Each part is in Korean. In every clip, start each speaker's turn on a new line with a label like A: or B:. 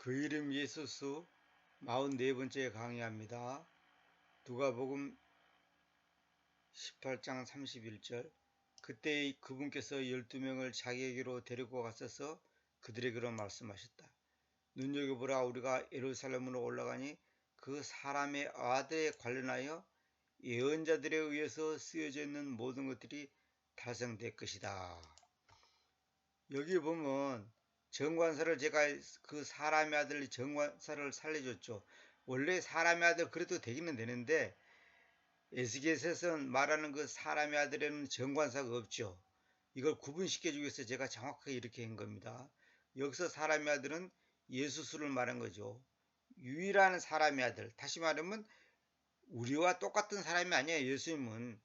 A: 그 이름 예수수 44번째 강의합니다. 누가복음 18장 31절. 그때 그분께서 12명을 자기에게로 데리고 가셔서 그들에게로 말씀하셨다. 눈여겨보라, 우리가 예루살렘으로 올라가니 그 사람의 아들에 관련하여 예언자들에 의해서 쓰여져 있는 모든 것들이 달성될 것이다. 여기 보면 정관사를, 제가 그 사람의 아들 정관사를 살려줬죠. 원래 사람의 아들 그래도 되기는 되는데 에스겔에서 말하는 그 사람의 아들에는 정관사가 없죠. 이걸 구분시켜주기 위해서 제가 정확하게 이렇게 한 겁니다. 여기서 사람의 아들은 예수수를 말한 거죠. 유일한 사람의 아들, 다시 말하면 우리와 똑같은 사람이 아니에요. 예수님은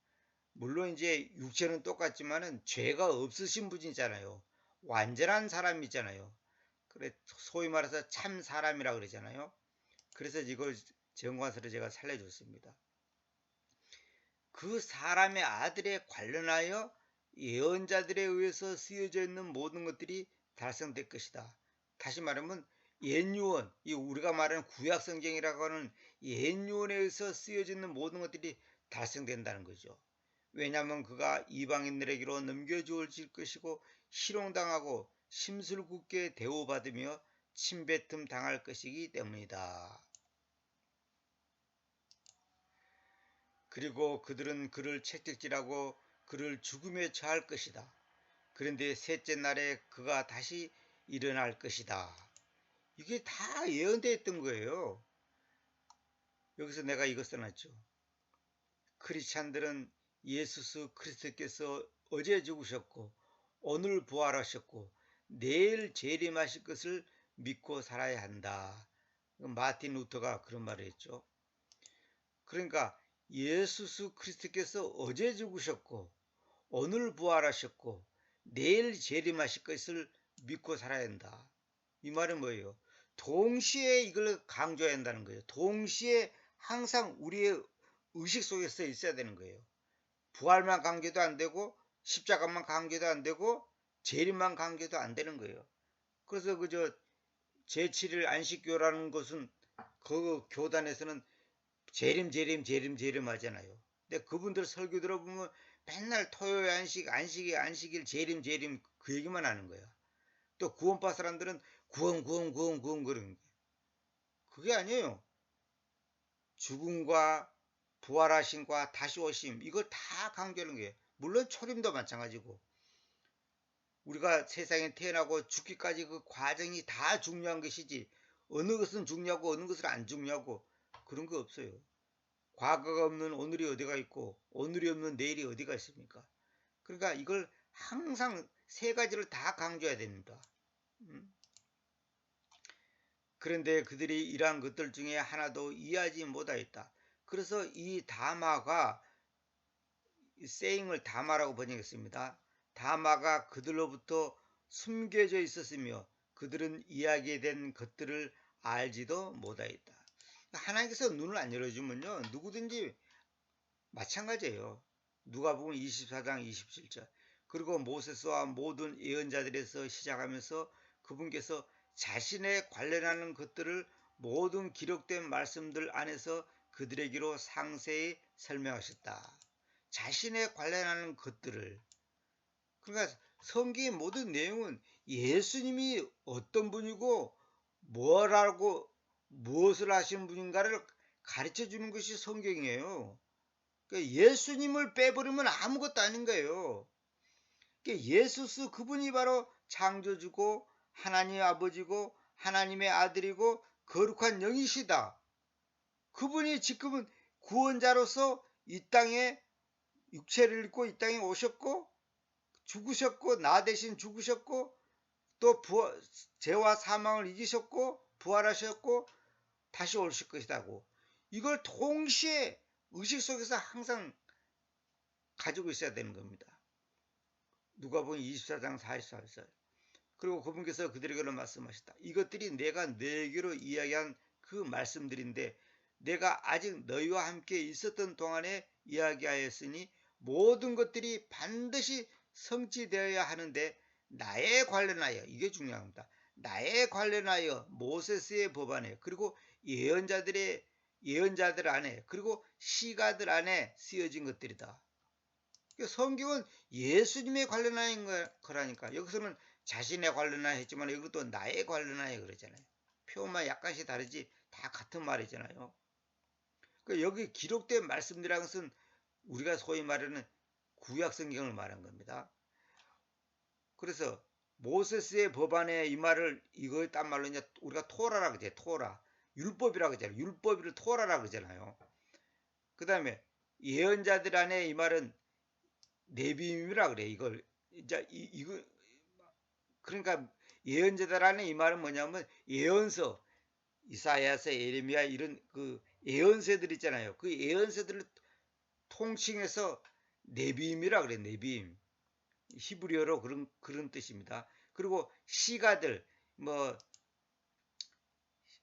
A: 물론 이제 육체는 똑같지만은 죄가 없으신 분이잖아요. 완전한 사람이잖아요. 그래, 소위 말해서 참 사람이라고 그러잖아요. 그래서 이걸 정관사를 제가 살려줬습니다. 그 사람의 아들에 관련하여 예언자들에 의해서 쓰여져 있는 모든 것들이 달성될 것이다. 다시 말하면 옛유언, 이 우리가 말하는 구약성경이라고 하는 옛유언에 의해서 쓰여져 있는 모든 것들이 달성된다는 거죠. 왜냐하면 그가 이방인들에게로 넘겨주어질 것이고 희롱당하고 심술궂게 대우받으며 침뱉음 당할 것이기 때문이다. 그리고 그들은 그를 채찍질하고 그를 죽음에 처할 것이다. 그런데 셋째 날에 그가 다시 일어날 것이다. 이게 다 예언되어 있던 거예요. 여기서 내가 이거 써놨죠. 크리스찬들은 예수스 그리스도께서 어제 죽으셨고 오늘 부활하셨고 내일 재림하실 것을 믿고 살아야 한다. 마틴 루터가 그런 말을 했죠. 그러니까 예수스 그리스도께서 어제 죽으셨고 오늘 부활하셨고 내일 재림하실 것을 믿고 살아야 한다. 이 말은 뭐예요? 동시에 이걸 강조해야 한다는 거예요. 동시에 항상 우리의 의식 속에서 있어야 되는 거예요. 부활만 강조도 안 되고 십자가만 강조도 안 되고 재림만 강조도 안 되는 거예요. 그래서 그저 제7일 안식교라는 것은 그 교단에서는 재림 하잖아요. 근데 그분들 설교 들어보면 맨날 토요일 안식일 재림 그 얘기만 하는 거야. 또 구원파 사람들은 구원 그러는 거야. 그게 아니에요. 죽음과 부활하심과 다시 오심, 이걸 다 강조하는 거예요. 물론 초림도 마찬가지고 우리가 세상에 태어나고 죽기까지 그 과정이 다 중요한 것이지 어느 것은 중요하고 어느 것은 안 중요하고 그런 거 없어요. 과거가 없는 오늘이 어디가 있고 오늘이 없는 내일이 어디가 있습니까? 그러니까 이걸 항상 세 가지를 다 강조해야 됩니다. 그런데 그들이 이러한 것들 중에 하나도 이해하지 못하였다. 그래서 이 다마가 saying을 다마라고 번역했습니다. 다마가 그들로부터 숨겨져 있었으며 그들은 이야기된 것들을 알지도 못하였다. 하나님께서 눈을 안 열어주면요 누구든지 마찬가지예요. 누가복음 24장 27절. 그리고 모세스와 모든 예언자들에서 시작하면서 그분께서 자신에 관련하는 것들을 모든 기록된 말씀들 안에서 그들에게로 상세히 설명하셨다. 자신에 관련하는 것들을. 그러니까 성경의 모든 내용은 예수님이 어떤 분이고 뭐라고 무엇을 하신 분인가를 가르쳐 주는 것이 성경이에요. 그러니까 예수님을 빼버리면 아무것도 아닌 거예요. 그러니까 예수스 그분이 바로 창조주고 하나님 아버지고 하나님의 아들이고 거룩한 영이시다. 그분이 지금은 구원자로서 이 땅에 육체를 입고 이 땅에 오셨고 죽으셨고 나 대신 죽으셨고 또 죄와 사망을 이기셨고 부활하셨고 다시 오실 것이라고. 이걸 동시에 의식 속에서 항상 가지고 있어야 되는 겁니다. 누가복음 24장 44절. 그리고 그분께서 그들에게로 말씀하셨다. 이것들이 내가 너에게로 이야기한 그 말씀들인데 내가 아직 너희와 함께 있었던 동안에 이야기하였으니 모든 것들이 반드시 성취되어야 하는데 나에 관련하여, 이게 중요합니다. 나에 관련하여 모세스의 법안에 그리고 예언자들 안에 그리고 시가들 안에 쓰여진 것들이다. 성경은 예수님에 관련한 거라니까. 여기서는 자신에 관련하여 했지만 이것도 나에 관련하여 그러잖아요. 표현만 약간씩 다르지 다 같은 말이잖아요. 여기 기록된 말씀이라는 것은 우리가 소위 말하는 구약 성경을 말한 겁니다. 그래서 모세스의 법안에 이 말을 이거 딴 말로 이제 우리가 토라라 그러죠. 토라. 율법이라고 그러잖아요. 율법을 토라라 그러잖아요. 그 다음에 예언자들 안에 이 말은 네비임이라 그래. 이걸 이제 이거 그러니까 예언자들 안에 이 말은 뭐냐면 예언서 이사야서 예레미야 이런 그 예언서들 있잖아요. 그 예언서들을 통칭해서 네비임이라 그래. 네비임. 히브리어로 그런 뜻입니다. 그리고 시가들 뭐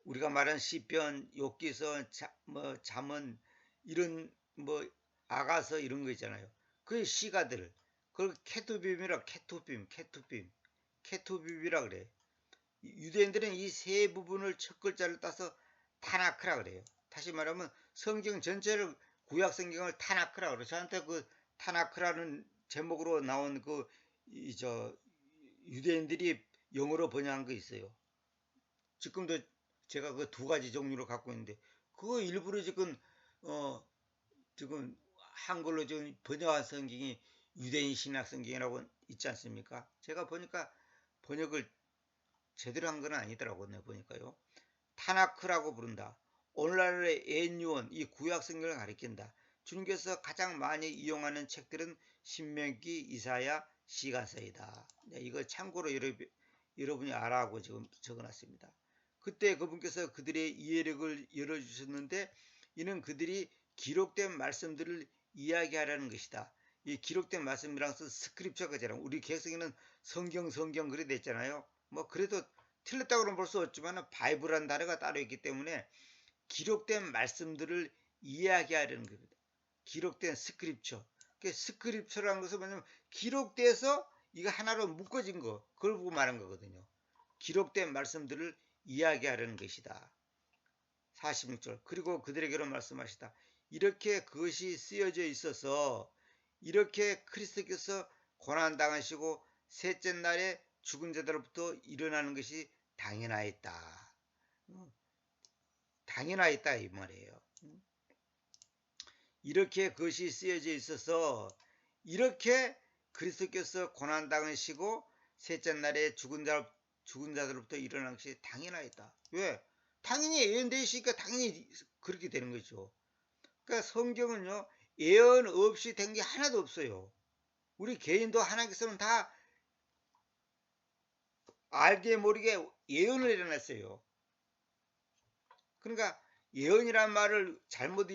A: 우리가 말한 시편, 욥기서, 뭐 잠언 이런 뭐 아가서 이런 거 있잖아요. 그 시가들 그걸 케투빔이라 그래. 유대인들은 이 세 부분을 첫 글자를 따서 타나크라 그래요. 다시 말하면 성경 전체를 구약 성경을 타나크라 그래요. 저한테 그 타나크라는 제목으로 나온 유대인들이 영어로 번역한 거 있어요. 지금도 제가 그 두 가지 종류로 갖고 있는데 그거 일부러 지금 한글로 지금 번역한 성경이 유대인 신약 성경이라고 있지 않습니까? 제가 보니까 번역을 제대로 한 건 아니더라고요. 내가 보니까요. 타나크라고 부른다. 오늘날의 NU1 이 구약 성경을 가리킨다. 주님께서 가장 많이 이용하는 책들은 신명기, 이사야, 시가서이다. 네, 이거 참고로 여러분이 알아하고 지금 적어놨습니다. 그때 그분께서 그들의 이해력을 열어주셨는데 이는 그들이 기록된 말씀들을 이야기하라는 것이다. 이 기록된 말씀이랑 스크립처가잖아요. 우리 개성에는 성경 그래 됐잖아요. 뭐 그래도 틀렸다고는 볼 수 없지만 바이블이라는 단어가 따로 있기 때문에 기록된 말씀들을 이야기하려는 겁니다. 기록된 스크립처. 스크립처라는 것은 뭐냐면 기록돼서 이거 하나로 묶어진 거 그걸 보고 말한 거거든요. 기록된 말씀들을 이야기하려는 것이다. 46절 그리고 그들에게로 말씀하시다. 이렇게 그것이 쓰여져 있어서 이렇게 그리스도께서 고난당하시고 셋째 날에 죽은 자들로부터 일어나는 것이 당연하였다. 당연하였다 이 말이에요. 이렇게 그것이 쓰여져 있어서 이렇게 그리스도께서 고난당하시고 셋째 날에 죽은 자들로부터 일어나는 것이 당연하였다. 왜? 당연히 예언되어 있으니까 당연히 그렇게 되는 거죠. 그러니까 성경은요 예언 없이 된 게 하나도 없어요. 우리 개인도 하나님께서는 다 알게 모르게 예언을 해놨어요. 그러니까 예언이란 말을 잘못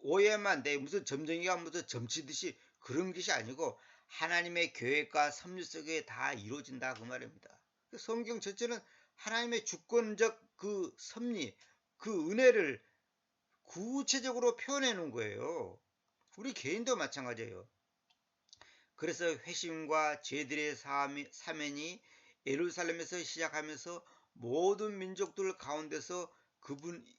A: 오해하면 안 돼. 무슨 점쟁이가 무슨 점치듯이 그런 것이 아니고 하나님의 계획과 섭리 속에 다 이루어진다 그 말입니다. 성경 전체는 하나님의 주권적 그 섭리, 그 은혜를 구체적으로 표현해 놓은 거예요. 우리 개인도 마찬가지예요. 그래서 회심과 죄들의 사면이 예루살렘에서 시작하면서 모든 민족들 가운데서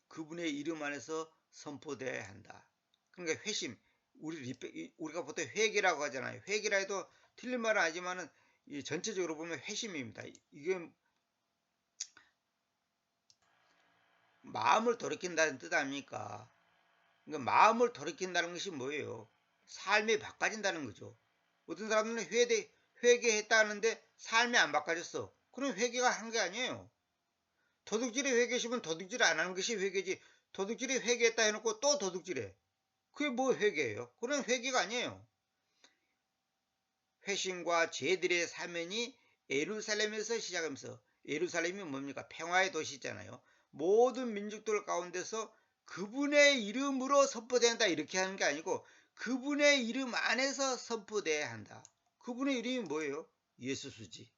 A: 그분의 이름 안에서 선포되어야 한다. 그러니까 회심, 우리가 보통 회개라고 하잖아요. 회개라 해도 틀린 말은 아니지만은 전체적으로 보면 회심입니다. 이게 마음을 돌이킨다는 뜻 아닙니까? 그러니까 마음을 돌이킨다는 것이 뭐예요? 삶이 바꿔진다는 거죠. 어떤 사람들은 회개했다 하는데 삶이 안 바꿔졌어. 그럼 회개가 한 게 아니에요. 도둑질이 회개시면 도둑질 안 하는 것이 회개지. 도둑질이 회개했다 해놓고 또 도둑질해. 그게 뭐 회개예요? 그건 회개가 아니에요. 회심과 죄들의 사면이 예루살렘에서 시작하면서 예루살렘이 뭡니까? 평화의 도시잖아요. 모든 민족들 가운데서 그분의 이름으로 선포된다 이렇게 하는 게 아니고 그분의 이름 안에서 선포돼야 한다. 그분의 이름이 뭐예요? 예수수지.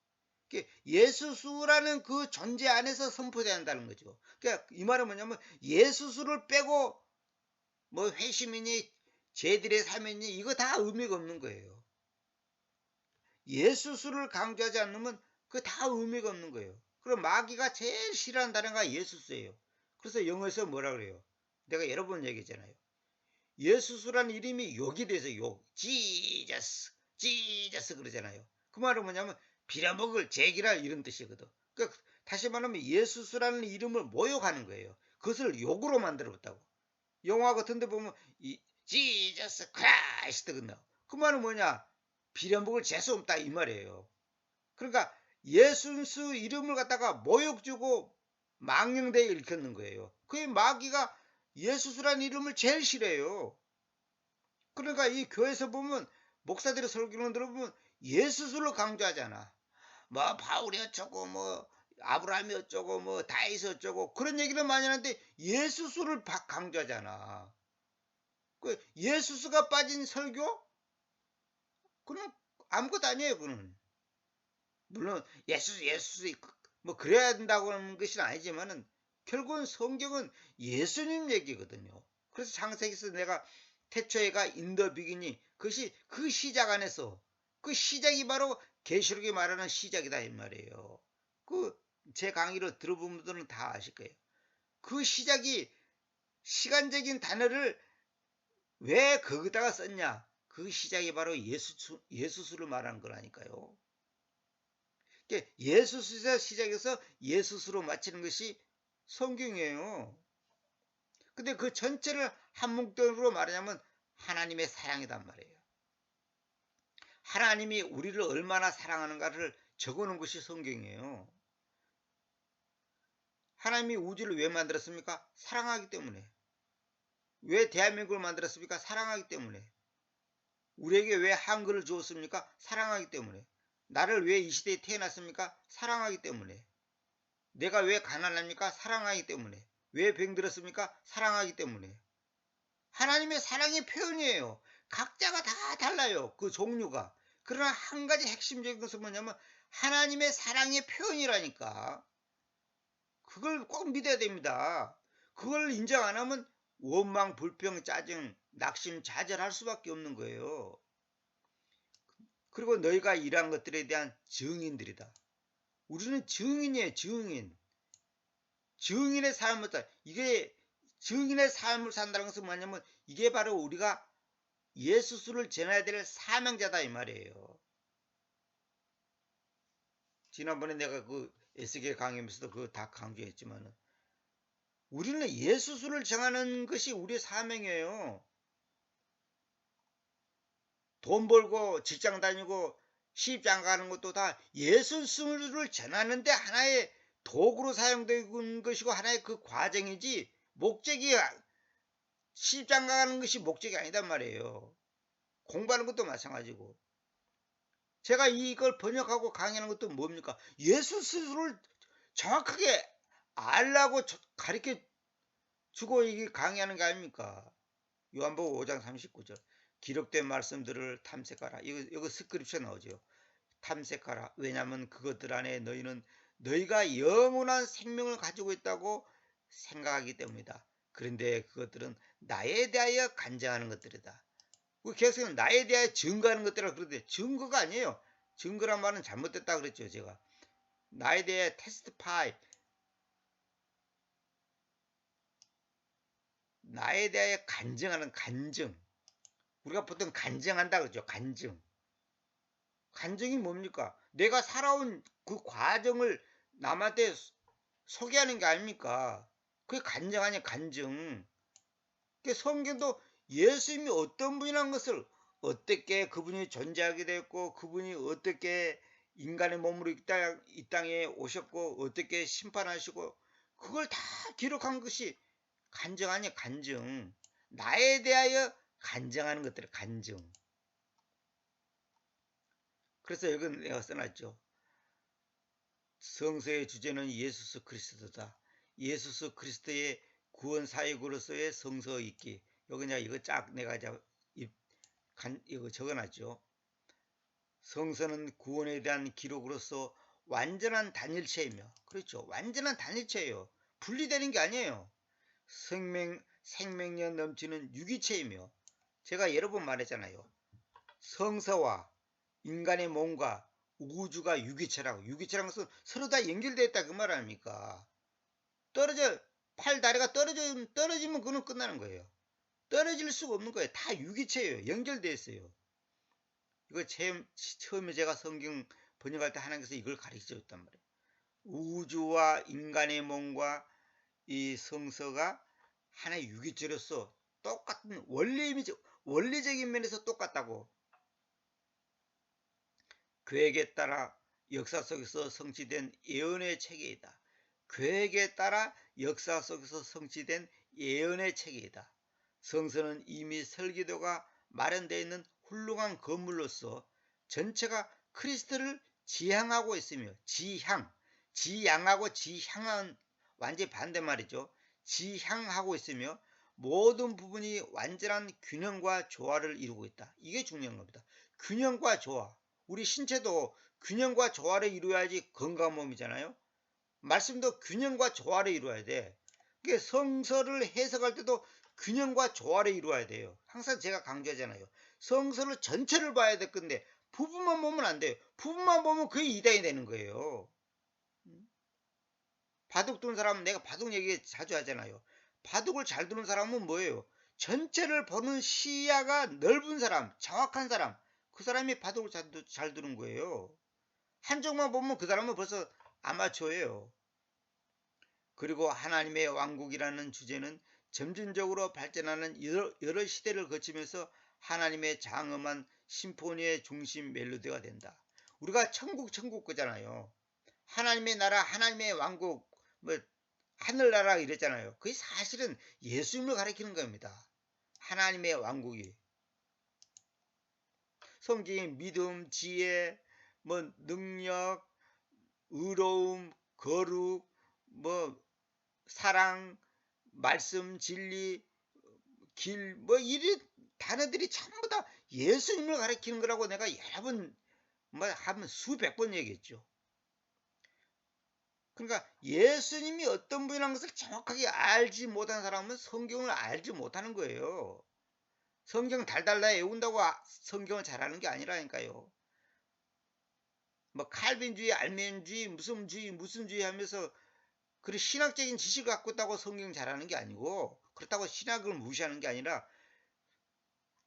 A: 예수수라는 그 존재 안에서 선포돼야 한다는 거죠. 그러니까 이 말은 뭐냐면 예수수를 빼고 뭐 회심이니 죄들의 사면이 이거 다 의미가 없는 거예요. 예수수를 강조하지 않으면 그 다 의미가 없는 거예요. 그럼 마귀가 제일 싫어하는 단어가 예수스예요. 그래서 영어에서 뭐라 그래요? 내가 여러 번 얘기했잖아요. 예수스라는 이름이 욕이 돼서 욕, 지저스, 지저스 그러잖아요. 그 말은 뭐냐면 빌어먹을 제기랄 이런 뜻이거든. 그러니까 다시 말하면 예수스라는 이름을 모욕하는 거예요. 그것을 욕으로 만들어봤다고. 영화 같은 데 보면 이 지저스 크라이스트 끝나. 그 말은 뭐냐? 빌어먹을 재수 없다 이 말이에요. 그러니까 예수스 이름을 갖다가 모욕 주고 망령되게 일컫는 거예요. 그게 마귀가 예수스라는 이름을 제일 싫어해요. 그러니까 이 교회에서 보면 목사들의 설교를 들어보면 예수스를 강조하잖아. 뭐 바울이 어쩌고 뭐 아브라함이 어쩌고 뭐 다윗이 어쩌고 그런 얘기를 많이 하는데 예수스를 강조하잖아. 그 예수스가 빠진 설교? 그는 아무것도 아니에요. 그는 물론 예수 뭐 그래야 된다고 하는 것은 아니지만은 결국은 성경은 예수님 얘기거든요. 그래서 창세기에서 내가 태초에가 인더 비기니 그것이 그 시작 안에서 그 시작이 바로 계시록이 말하는 시작이다 이 말이에요. 그 제 강의를 들어본 분들은 다 아실 거예요. 그 시작이 시간적인 단어를 왜 거기다가 썼냐? 그 시작이 바로 예수수를 말하는 거라니까요. 예수수에서 시작해서 예수수로 마치는 것이 성경이에요. 근데 그 전체를 한 문장으로 말하자면 하나님의 사랑이란 말이에요. 하나님이 우리를 얼마나 사랑하는가를 적어놓은 것이 성경이에요. 하나님이 우주를 왜 만들었습니까? 사랑하기 때문에. 왜 대한민국을 만들었습니까? 사랑하기 때문에. 우리에게 왜 한글을 주었습니까? 사랑하기 때문에. 나를 왜 이 시대에 태어났습니까? 사랑하기 때문에. 내가 왜 가난합니까? 사랑하기 때문에. 왜 병들었습니까? 사랑하기 때문에. 하나님의 사랑의 표현이에요. 각자가 다 달라요. 그 종류가. 그러나 한 가지 핵심적인 것은 뭐냐면 하나님의 사랑의 표현이라니까. 그걸 꼭 믿어야 됩니다. 그걸 인정 안 하면 원망, 불평, 짜증, 낙심, 좌절할 수밖에 없는 거예요. 그리고 너희가 일한 것들에 대한 증인들이다. 우리는 증인이에요. 증인. 증인의 삶을 살. 이게 증인의 삶을 산다는 것은 뭐냐면 이게 바로 우리가 예수수를 전해야 될 사명자다 이 말이에요. 지난번에 내가 그 에스겔 강의하면서도 그거 다 강조했지만은 우리는 예수수를 정하는 것이 우리의 사명이에요. 돈 벌고 직장 다니고 시집장 가는 것도 다 예수수를 전하는데 하나의 도구로 사용되는 것이고 하나의 그 과정이지 목적이 시집장 가는 것이 목적이 아니단 말이에요. 공부하는 것도 마찬가지고. 제가 이걸 번역하고 강의하는 것도 뭡니까? 예수수를 정확하게 알라고 가르쳐 주고 이게 강의하는 게 아닙니까? 요한복음 5장 39절. 기록된 말씀들을 탐색하라. 이거 스크립처 나오죠. 탐색하라. 왜냐하면 그것들 안에 너희는 너희가 영원한 생명을 가지고 있다고 생각하기 때문이다. 그런데 그것들은 나에 대하여 간증하는 것들이다. 우리 개혁성은 나에 대하여 증거하는 것들이라 그러는데 증거가 아니에요. 증거란 말은 잘못됐다 그랬죠. 제가. 나에 대해 테스트파이. 나에 대하여 간증하는 간증. 우리가 보통 간증한다 그러죠. 간증. 간증이 뭡니까? 내가 살아온 그 과정을 남한테 소개하는 게 아닙니까? 그게 간증 아니야, 간증. 성경도 예수님이 어떤 분이라는 것을 어떻게 그분이 존재하게 되었고 그분이 어떻게 인간의 몸으로 이 땅에 오셨고 어떻게 심판하시고 그걸 다 기록한 것이 간증 아니야, 간증. 나에 대하여 간증하는 것들, 간증. 그래서 여기는 내가 써놨죠. 성서의 주제는 예수스 그리스도다. 예수스 그리스도의 구원 사역으로서의 성서 읽기. 여기 이거 쫙 내가 이거 적어놨죠. 성서는 구원에 대한 기록으로서 완전한 단일체이며, 그렇죠. 완전한 단일체예요. 분리되는 게 아니에요. 생명력 넘치는 유기체이며, 제가 여러 번 말했잖아요. 성서와 인간의 몸과 우주가 유기체라고. 유기체라는 것은 서로 다 연결되어 있다 그 말 아닙니까? 떨어져 팔 다리가 떨어지면 그는 끝나는 거예요. 떨어질 수가 없는 거예요. 다 유기체예요. 연결되어 있어요. 이거 처음에 제가 성경 번역할 때 하나님께서 이걸 가르쳐 줬단 말이에요. 우주와 인간의 몸과 이 성서가 하나의 유기체로서 똑같은 원리적인 면에서 똑같다고. 계획에 따라 역사 속에서 성취된 예언의 체계이다. 계획에 따라 역사 속에서 성취된 예언의 체계이다. 성서는 이미 설계도가 마련되어 있는 훌륭한 건물로서 전체가 크리스트를 지향하고 있으며 지향하고 지향은 완전히 반대말이죠. 지향하고 있으며 모든 부분이 완전한 균형과 조화를 이루고 있다. 이게 중요한 겁니다. 균형과 조화. 우리 신체도 균형과 조화를 이루어야지 건강한 몸이잖아요. 말씀도 균형과 조화를 이루어야 돼. 그게 성서를 해석할 때도 균형과 조화를 이루어야 돼요. 항상 제가 강조하잖아요. 성서를 전체를 봐야 될 건데 부분만 보면 안 돼요. 부분만 보면 그게 이단이 되는 거예요. 바둑 두는 사람은 내가 바둑 얘기 자주 하잖아요. 바둑을 잘 두는 사람은 뭐예요? 전체를 보는 시야가 넓은 사람, 정확한 사람, 그 사람이 바둑을 잘 두는 거예요. 한쪽만 보면 그 사람은 벌써 아마추어예요. 그리고 하나님의 왕국이라는 주제는 점진적으로 발전하는 여러 시대를 거치면서 하나님의 장엄한 심포니의 중심 멜로디가 된다. 우리가 천국 거잖아요. 하나님의 나라, 하나님의 왕국, 뭐 하늘나라 이랬잖아요. 그게 사실은 예수님을 가리키는 겁니다. 하나님의 왕국이. 성경의 믿음, 지혜, 뭐 능력, 의로움, 거룩, 뭐 사랑, 말씀, 진리, 길, 뭐 이런 단어들이 전부 다 예수님을 가리키는 거라고 내가 여러 번, 뭐 하면 수백 번 얘기했죠. 그러니까 예수님이 어떤 분이라는 것을 정확하게 알지 못한 사람은 성경을 알지 못하는 거예요. 성경 달달달 외운다고 성경을 잘하는 게 아니라니까요. 뭐 칼빈주의, 알멘주의, 무슨 주의 하면서 그리고 신학적인 지식을 갖고 있다고 성경 잘하는 게 아니고 그렇다고 신학을 무시하는 게 아니라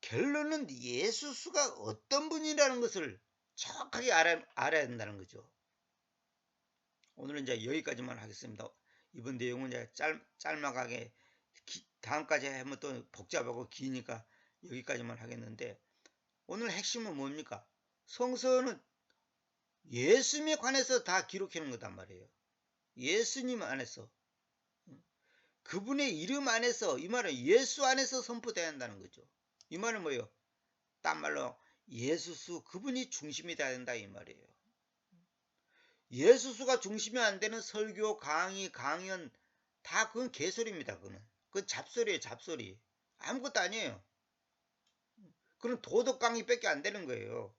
A: 결론은 예수수가 어떤 분이라는 것을 정확하게 알아야 된다는 거죠. 오늘은 이제 여기까지만 하겠습니다. 이번 내용은 이제 짤막하게 다음까지 하면 또 복잡하고 기니까 여기까지만 하겠는데 오늘 핵심은 뭡니까? 성서는 예수님에 관해서 다 기록해 놓은 거단 말이에요. 예수님 안에서 그분의 이름 안에서 이 말은 예수 안에서 선포돼야 한다는 거죠. 이 말은 뭐예요? 딴 말로 예수수 그분이 중심이 돼야 된다 이 말이에요. 예수수가 중심이 안 되는 설교, 강의, 강연 다 그건 개소리입니다. 그건 잡소리예요, 잡소리. 아무것도 아니에요. 그건 도덕 강의밖에 안 되는 거예요.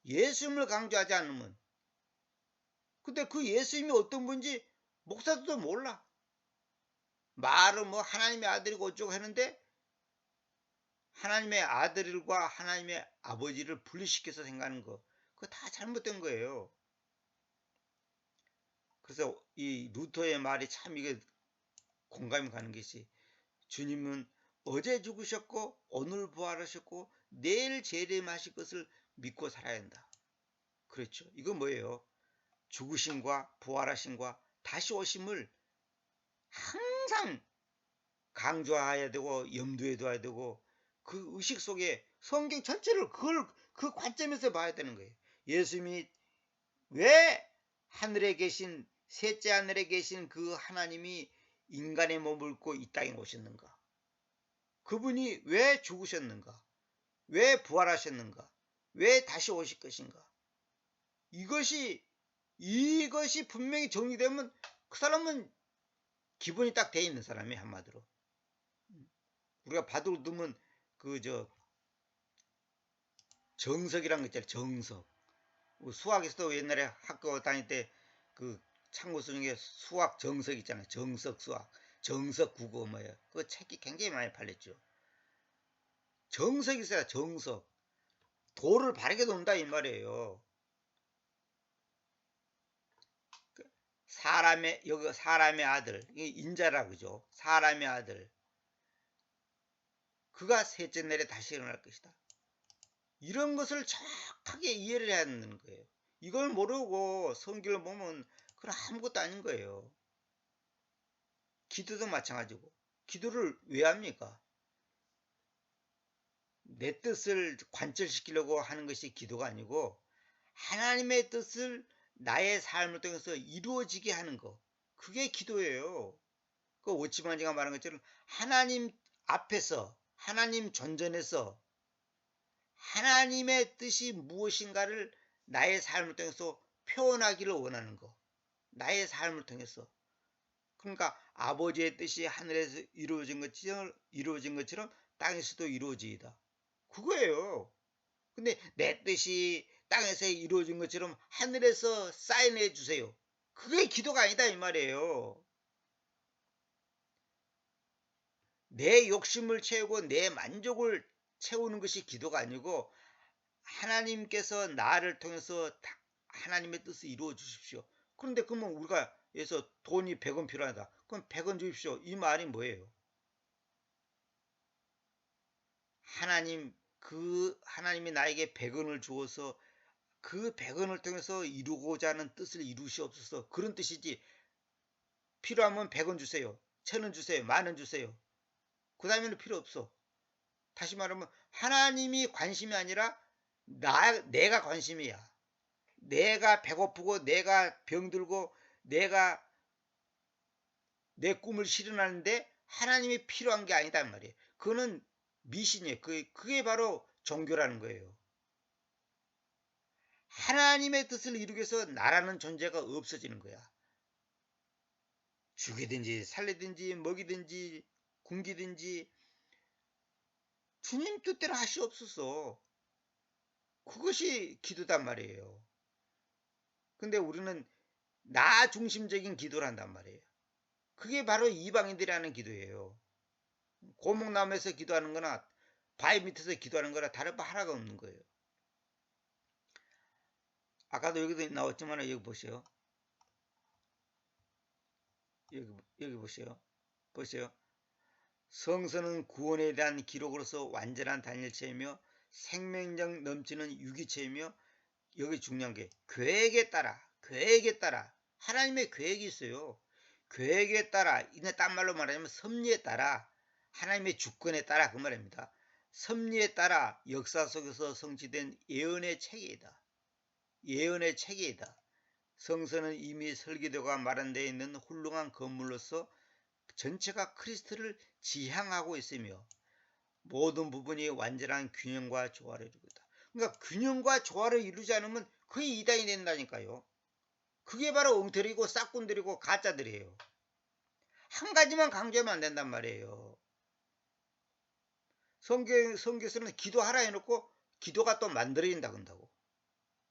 A: 예수님을 강조하지 않으면. 근데 그 예수님이 어떤 분인지 목사들도 몰라. 말은 뭐 하나님의 아들이고 어쩌고 하는데 하나님의 아들과 하나님의 아버지를 분리시켜서 생각하는 거 그거 다 잘못된 거예요. 그래서 이 루터의 말이 참 이게 공감이 가는 것이 주님은 어제 죽으셨고 오늘 부활하셨고 내일 재림하실 것을 믿고 살아야 한다. 그렇죠. 이건 뭐예요? 죽으심과 부활하심과 다시 오심을 항상 강조해야 되고 염두에 둬야 되고 그 의식 속에 성경 전체를 그 관점에서 봐야 되는 거예요. 예수님이 왜 하늘에 계신 셋째 하늘에 계신 그 하나님이 인간의 몸을 입고 이 땅에 오셨는가? 그분이 왜 죽으셨는가? 왜 부활하셨는가? 왜 다시 오실 것인가? 이것이 분명히 정리되면 그 사람은 기본이 딱 돼 있는 사람이 한마디로. 우리가 바둑을 두면 정석이란 거 있잖아요. 정석. 수학에서도 옛날에 학교 다닐 때 그 참고서 중에 수학 정석 있잖아요. 정석 수학, 정석 국어 뭐예요. 그 책이 굉장히 많이 팔렸죠. 정석이 있어야 정석. 도를 바르게 논다 이 말이에요. 여기 사람의 아들, 이게 인자라 그죠? 사람의 아들. 그가 셋째 날에 다시 일어날 것이다. 이런 것을 정확하게 이해를 해야 하는 거예요. 이걸 모르고 성경을 보면 그건 아무것도 아닌 거예요. 기도도 마찬가지고. 기도를 왜 합니까? 내 뜻을 관철시키려고 하는 것이 기도가 아니고 하나님의 뜻을 나의 삶을 통해서 이루어지게 하는 거. 그게 기도예요. 그 오치만지가 말한 것처럼 하나님 앞에서 하나님 존전에서 하나님의 뜻이 무엇인가를 나의 삶을 통해서 표현하기를 원하는 거. 나의 삶을 통해서. 그러니까 아버지의 뜻이 하늘에서 이루어진 것처럼 땅에서도 이루어지이다. 그거예요. 근데 내 뜻이 땅에서 이루어진 것처럼 하늘에서 사인해 주세요. 그게 기도가 아니다 이 말이에요. 내 욕심을 채우고 내 만족을 채우는 것이 기도가 아니고 하나님께서 나를 통해서 하나님의 뜻을 이루어 주십시오. 그런데 그러면 우리가 해서 돈이 100원 필요하다. 그럼 100원 주십시오. 이 말이 뭐예요? 하나님이 나에게 100원을 주어서 그 100원을 통해서 이루고자 하는 뜻을 이루시옵소서. 그런 뜻이지. 필요하면 100원 주세요. 1000원 주세요. 만원 주세요. 그 다음에는 필요 없어. 다시 말하면 하나님이 관심이 아니라 내가 관심이야. 내가 배고프고 내가 병들고 내가 내 꿈을 실현하는데 하나님이 필요한 게 아니단 말이에요. 그거는 미신이에요. 그게 바로 종교라는 거예요. 하나님의 뜻을 이루기 위해서 나라는 존재가 없어지는 거야. 죽이든지 살리든지 먹이든지 굶기든지 주님 뜻대로 하시옵소서. 그것이 기도단 말이에요. 근데 우리는 나 중심적인 기도를 한단 말이에요. 그게 바로 이방인들이 하는 기도예요. 고목나무에서 기도하는 거나 바위 밑에서 기도하는 거나 다른 바 하나가 없는 거예요. 아까도 여기도 나왔지만 여기 보세요. 여기 보세요. 보세요. 성서는 구원에 대한 기록으로서 완전한 단일체이며 생명력 넘치는 유기체이며 여기 중요한 게 계획에 따라 하나님의 계획이 있어요. 계획에 따라 이제 딴 말로 말하자면 섭리에 따라 하나님의 주권에 따라 그 말입니다. 섭리에 따라 역사 속에서 성취된 예언의 체계이다. 예언의 체계이다. 성서는 이미 설계도가 마련되어 있는 훌륭한 건물로서 전체가 그리스도를 지향하고 있으며 모든 부분이 완전한 균형과 조화를 이루다. 그러니까 균형과 조화를 이루지 않으면 거의 이단이 된다니까요. 그게 바로 엉터리고 싹군들이고 가짜들이에요. 한 가지만 강조하면 안 된단 말이에요. 성경에서는 기도하라 해놓고 기도가 또 만들어진다 그런다고.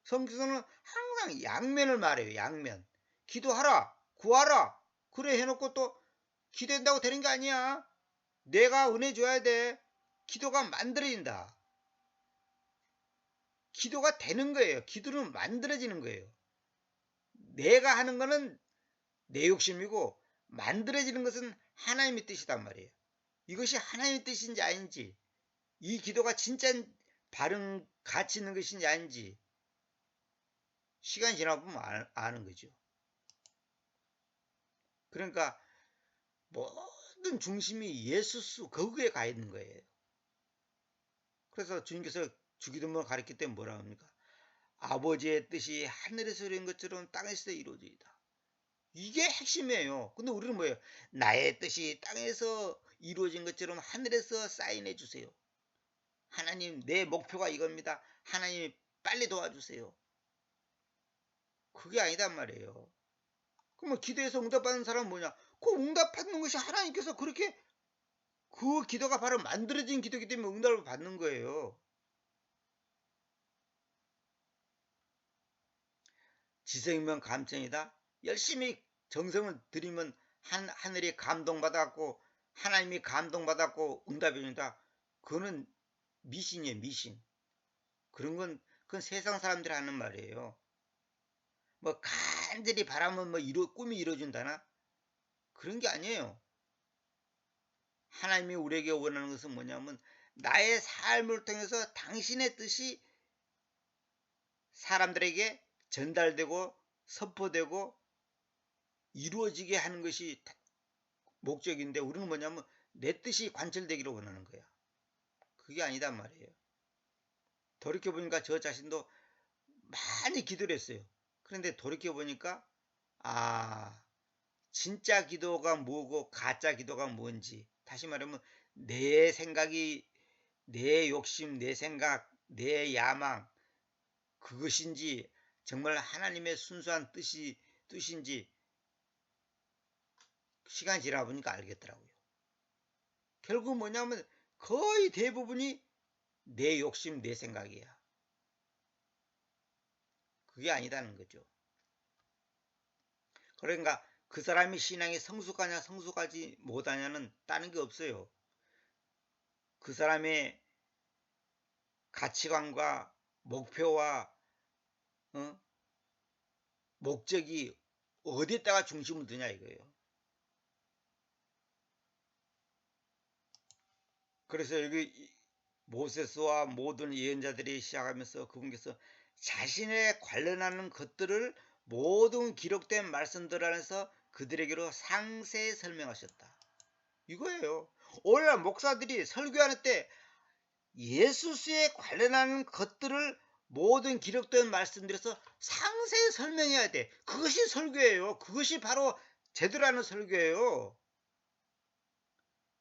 A: 성경에서는 항상 양면을 말해요. 양면. 기도하라, 구하라. 그래 해놓고 또 기도한다고 되는 게 아니야. 내가 은혜 줘야 돼. 기도가 만들어진다. 기도가 되는 거예요. 기도는 만들어지는 거예요. 내가 하는 거는 내 욕심이고 만들어지는 것은 하나님의 뜻이단 말이에요. 이것이 하나님의 뜻인지 아닌지, 이 기도가 진짜 바른 가치 있는 것인지 아닌지 시간이 지나보면 아는 거죠. 그러니까 모든 중심이 예수수 거기에 가 있는 거예요. 그래서 주님께서 주기도문을 가르칠 때 뭐라 합니까? 아버지의 뜻이 하늘에서 이루어진 것처럼 땅에서 이루어지이다. 이게 핵심이에요. 근데 우리는 뭐예요? 나의 뜻이 땅에서 이루어진 것처럼 하늘에서 사인해 주세요. 하나님 내 목표가 이겁니다. 하나님 빨리 도와주세요. 그게 아니단 말이에요. 그러면 기도해서 응답받는 사람은 뭐냐? 그 응답받는 것이 하나님께서 그렇게 그 기도가 바로 만들어진 기도이기 때문에 응답을 받는 거예요. 지성이면 감정이다. 열심히 정성을 들이면 하늘이 감동받았고 하나님이 감동받았고 응답해 준다. 그거는 미신이에요. 미신. 그건 세상 사람들이 하는 말이에요. 뭐 간절히 바라면 뭐 꿈이 이루어진다나? 그런 게 아니에요. 하나님이 우리에게 원하는 것은 뭐냐면 나의 삶을 통해서 당신의 뜻이 사람들에게 전달되고 선포되고 이루어지게 하는 것이 목적인데, 우리는 뭐냐면 내 뜻이 관철되기를 원하는 거야. 그게 아니단 말이에요. 돌이켜보니까 저 자신도 많이 기도를 했어요. 그런데 돌이켜보니까 진짜 기도가 뭐고 가짜 기도가 뭔지, 다시 말하면 내 생각이, 내 욕심, 내 생각, 내 야망, 그것인지 정말 하나님의 순수한 뜻인지 시간이 지나 보니까 알겠더라고요. 결국 뭐냐면 거의 대부분이 내 욕심, 내 생각이야. 그게 아니다는 거죠. 그러니까 그 사람이 신앙이 성숙하냐 성숙하지 못하냐는 다른 게 없어요. 그 사람의 가치관과 목표와 목적이 어디에다가 중심을 두냐 이거예요. 그래서 여기 모세스와 모든 예언자들이 시작하면서 그분께서 자신에 관련하는 것들을 모든 기록된 말씀들 안에서 그들에게로 상세히 설명하셨다. 이거예요. 오늘날 목사들이 설교하는 때 예수스에 관련하는 것들을 모든 기록된 말씀들에서 상세히 설명해야 돼. 그것이 설교예요. 그것이 바로 제대로 하는 설교예요.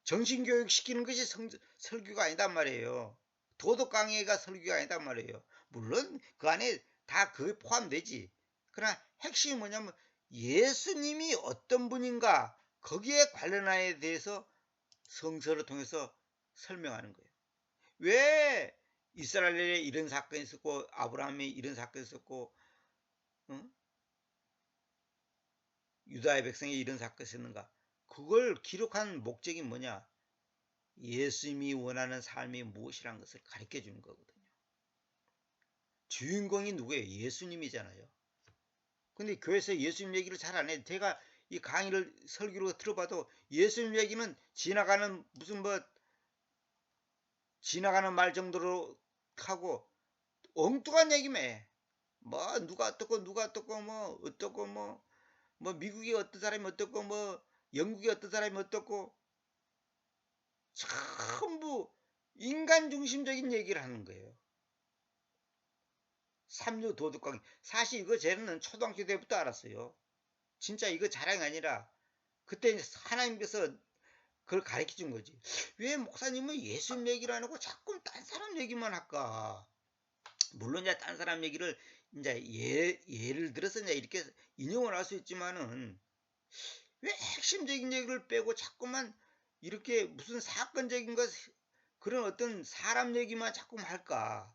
A: 정신교육 시키는 것이 설교가 아니단 말이에요. 도덕 강의가 설교가 아니단 말이에요. 물론 그 안에 다 그게 포함되지. 그러나 핵심이 뭐냐면 예수님이 어떤 분인가, 거기에 관련하에 대해서 성서를 통해서 설명하는 거예요. 왜 이스라엘에 이런 사건이 있었고 아브라함이 이런 사건이 있었고 유다의 백성이 이런 사건이 있었는가, 그걸 기록한 목적이 뭐냐, 예수님이 원하는 삶이 무엇이라는 것을 가르쳐 주는 거거든요. 주인공이 누구예요? 예수님이잖아요. 근데 교회에서 예수님 얘기를 잘 안 해요. 제가 이 강의를 설교로 들어봐도 예수님 얘기는 지나가는 무슨 뭐 지나가는 말 정도로 하고 엉뚱한 얘기만 해. 뭐 누가 어떻고 뭐 어떻고 뭐 미국이 어떤 사람이 어떻고 뭐 영국이 어떤 사람이 어떻고, 전부 인간 중심적인 얘기를 하는 거예요. 삼류 도덕 강의. 사실 이거 쟤는 초등학교 때부터 알았어요. 진짜 이거 자랑이 아니라 그때 하나님께서 그걸 가르쳐 준 거지. 왜 목사님은 예수님 얘기를 안 하고 자꾸 딴 사람 얘기만 할까? 물론 이제 딴 사람 얘기를 이제 예를 들어서 이제 이렇게 인용을 할 수 있지만은 왜 핵심적인 얘기를 빼고 자꾸만 이렇게 무슨 사건적인 것, 그런 어떤 사람 얘기만 자꾸 할까?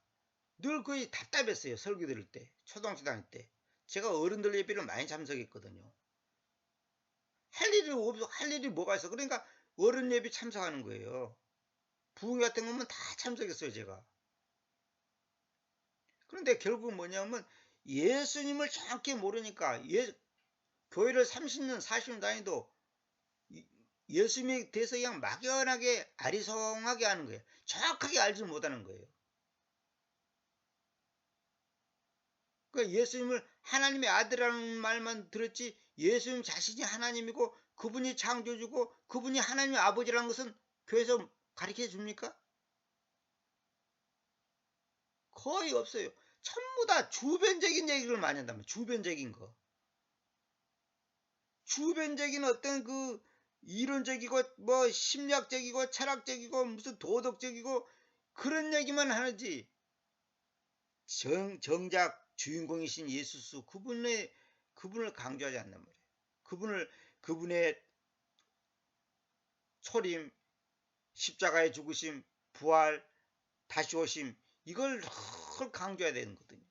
A: 늘 거의 답답했어요. 설교 들을 때, 초등학교 다닐 때. 제가 어른들 예배를 많이 참석했거든요. 할 일이 뭐가 있어. 그러니까 어른 예배 참석하는 거예요. 부흥 같은 거면 다 참석했어요, 제가. 그런데 결국 뭐냐면 예수님을 정확히 모르니까, 교회를 30년, 40년 다니도 예수님에 대해서 그냥 막연하게 아리송하게 하는 거예요. 정확하게 알지 못하는 거예요. 그러니까 예수님을 하나님의 아들이라는 말만 들었지, 예수님 자신이 하나님이고 그분이 창조주고 그분이 하나님의 아버지라는 것은 교회에서 가르쳐 줍니까? 거의 없어요. 전부 다 주변적인 얘기를 많이 한단 말이에요. 주변적인 거. 주변적인 어떤 그 이론적이고 뭐 심리학적이고 철학적이고 무슨 도덕적이고 그런 얘기만 하지, 정작 주인공이신 예수스 그분을 강조하지 않는 말이에요. 그분의 초림, 십자가의 죽으심, 부활, 다시 오심, 이걸 강조해야 되는 거거든요.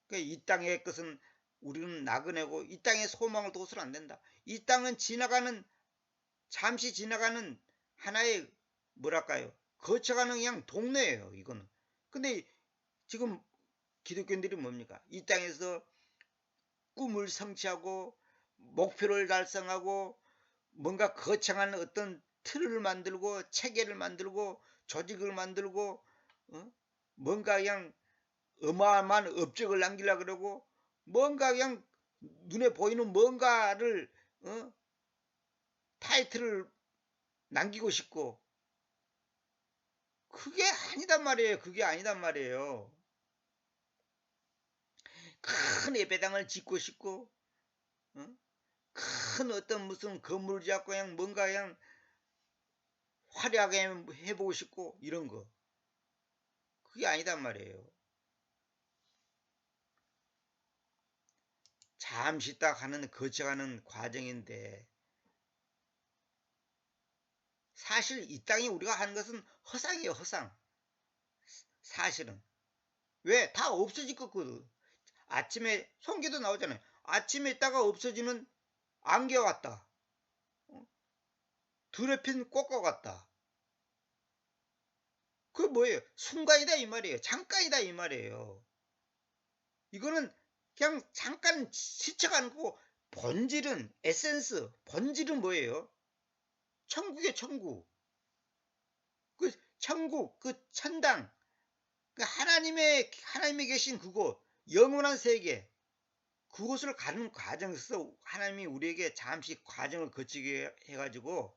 A: 그러니까 이 땅의 것은 우리는 나그네고 이 땅의 소망을 둬서는 안 된다. 이 땅은 잠시 지나가는 하나의 뭐랄까요, 거쳐가는 그냥 동네예요, 이거는. 근데 지금 기독교인들이 뭡니까? 이 땅에서 꿈을 성취하고 목표를 달성하고 뭔가 거창한 어떤 틀을 만들고 체계를 만들고 조직을 만들고 뭔가 그냥 어마어마한 업적을 남기려고 그러고 뭔가 그냥 눈에 보이는 뭔가를 타이틀을 남기고 싶고 그게 아니단 말이에요. 그게 아니단 말이에요. 큰 예배당을 짓고 싶고 큰 어떤 무슨 건물을 잡고 그냥 뭔가 그냥 화려하게 해보고 싶고 이런 거 그게 아니단 말이에요. 잠시 딱 하는 거쳐가는 과정인데 사실 이 땅에 우리가 하는 것은 허상이에요. 허상. 사실은 왜? 다 없어질 거거든. 아침에 성경도 나오잖아요. 아침에 있다가 없어지는 안개 같다. 드레핀 꽃과 같다. 그게 뭐예요? 순간이다 이 말이에요. 잠깐이다 이 말이에요. 이거는 그냥 잠깐 스쳐가는 거고 본질은 에센스 본질은 뭐예요? 천국이에요. 천국. 그 천국 그 천당 그 하나님의 계신 그곳 영원한 세계 그곳을 가는 과정에서 하나님이 우리에게 잠시 과정을 거치게 해가지고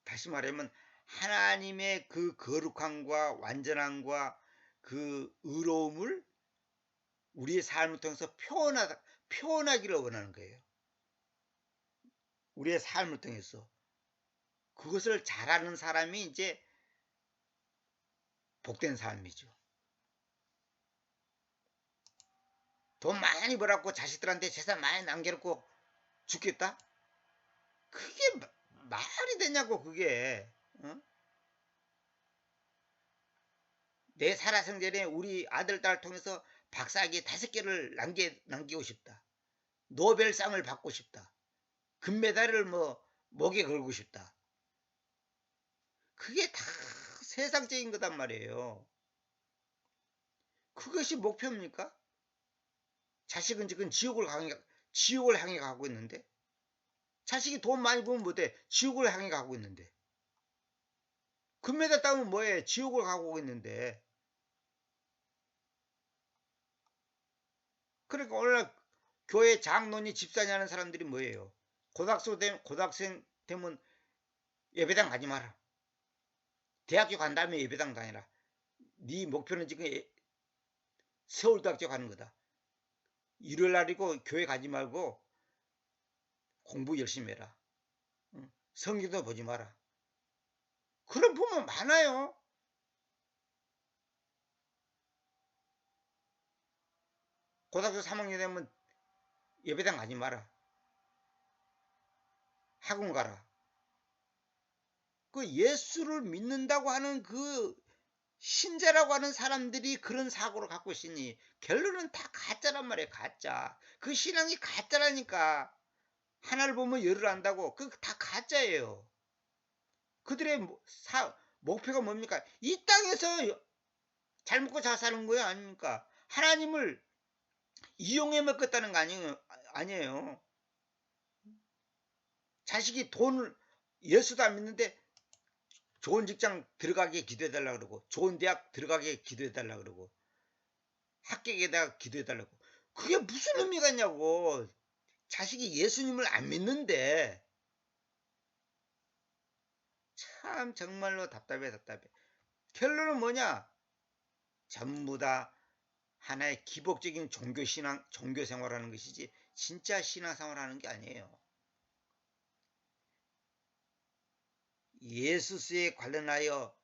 A: 다시 말하면 하나님의 그 거룩함과 완전함과 그 의로움을 우리의 삶을 통해서 표현하기를 원하는 거예요. 우리의 삶을 통해서 그것을 잘하는 사람이 이제 복된 삶이죠. 돈 많이 벌었고 자식들한테 재산 많이 남겨놓고 죽겠다? 그게 말이 되냐고 그게. 어? 내 살아생전에 우리 아들 딸 통해서 박사학위 5개를 남기고 싶다. 노벨상을 받고 싶다. 금메달을 목에 걸고 싶다. 그게 다 세상적인 거단 말이에요. 그것이 목표입니까? 자식은 지금 지옥을 향해 가고 있는데 자식이 돈 많이 벌면 못해 지옥을 향해 가고 있는데 금메달 따면 뭐해 지옥을 가고 있는데 그러니까 오늘날 교회 장로니 집사니 하는 사람들이 뭐예요? 고등학생 되면 예배당 가지 마라. 대학교 간 다음에 예배당 다니라. 네 목표는 지금 서울대학교 가는 거다. 일요일 날이고 교회 가지 말고 공부 열심히 해라. 성경도 보지 마라. 그런 부모 많아요. 고등학교 3학년 되면 예배당 가지 마라. 학원 가라. 그 예수를 믿는다고 하는 그 신자라고 하는 사람들이 그런 사고를 갖고 있으니 결론은 다 가짜란 말이에요. 가짜. 그 신앙이 가짜라니까. 하나를 보면 열을 안다고. 그 다 가짜예요. 그들의 목표가 뭡니까? 이 땅에서 잘 먹고 잘 사는 거예요? 아닙니까? 하나님을 이용해 먹겠다는 거 아니에요. 자식이 돈을 예수도 안 믿는데 좋은 직장 들어가게 기도해달라 그러고 좋은 대학 들어가게 기도해달라 그러고 합격에다가 기도해달라고 그게 무슨 의미가 있냐고. 자식이 예수님을 안 믿는데 참 정말로 답답해. 결론은 뭐냐? 전부 다 하나의 기복적인 종교 생활하는 것이지 진짜 신앙생활하는 게 아니에요. 예수스에 관련하여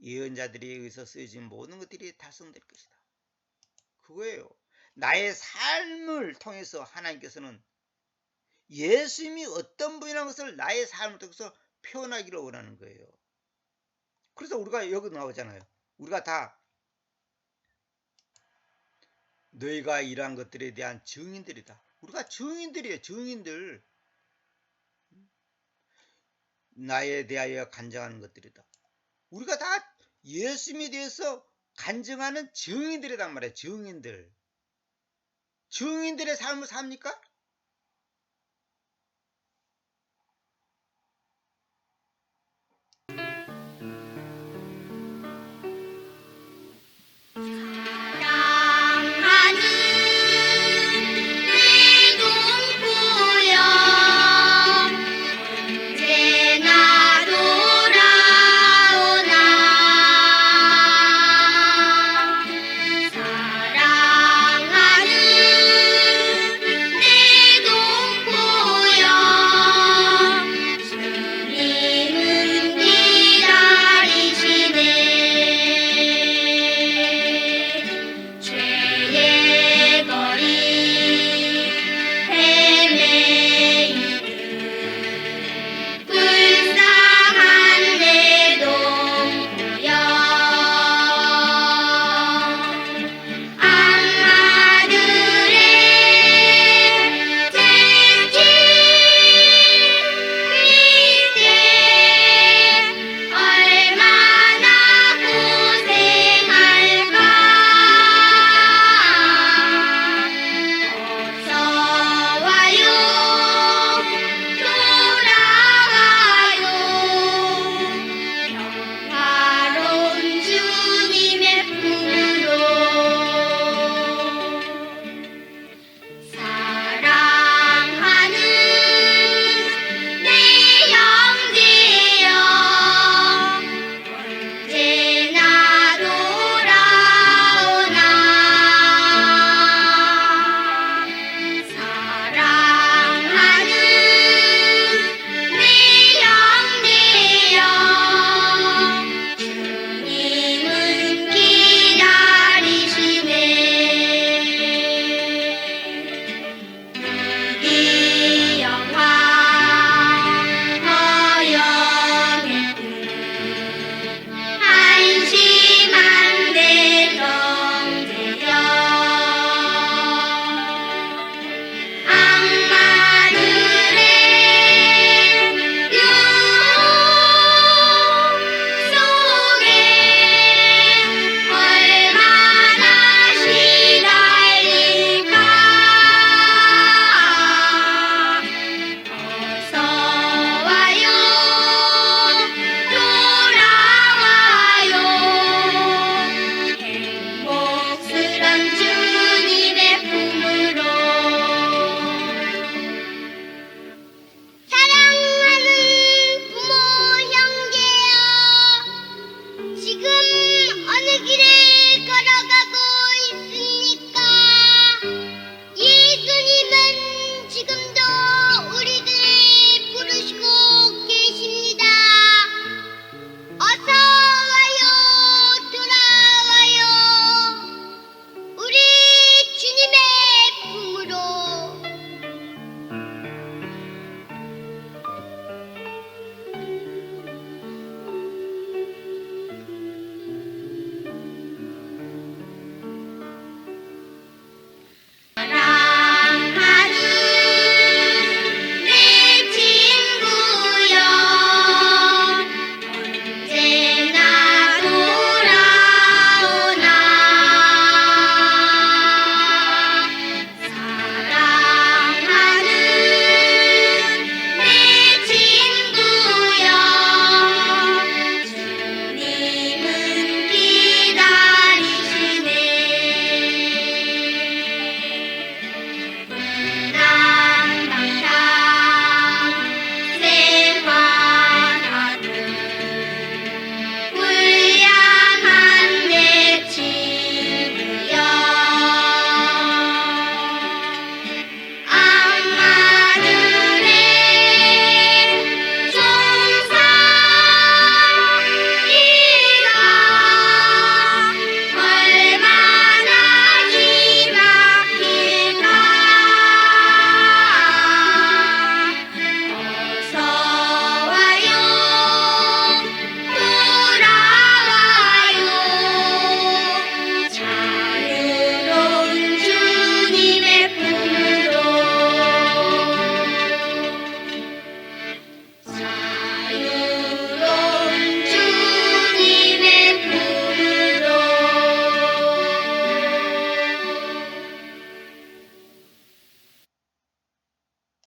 A: 예언자들에 의해서 쓰여진 모든 것들이 달성될 것이다. 그거예요. 나의 삶을 통해서 하나님께서는 예수님이 어떤 분이라는 것을 나의 삶을 통해서 표현하기를 원하는 거예요. 그래서 우리가 여기 나오잖아요. 우리가 다 너희가 일한 것들에 대한 증인들이다. 우리가 증인들이에요. 증인들. 나에 대하여 간증하는 것들이다. 우리가 다 예수님에 대해서 간증하는 증인들이란 말이에요. 증인들. 증인들의 삶을 삽니까?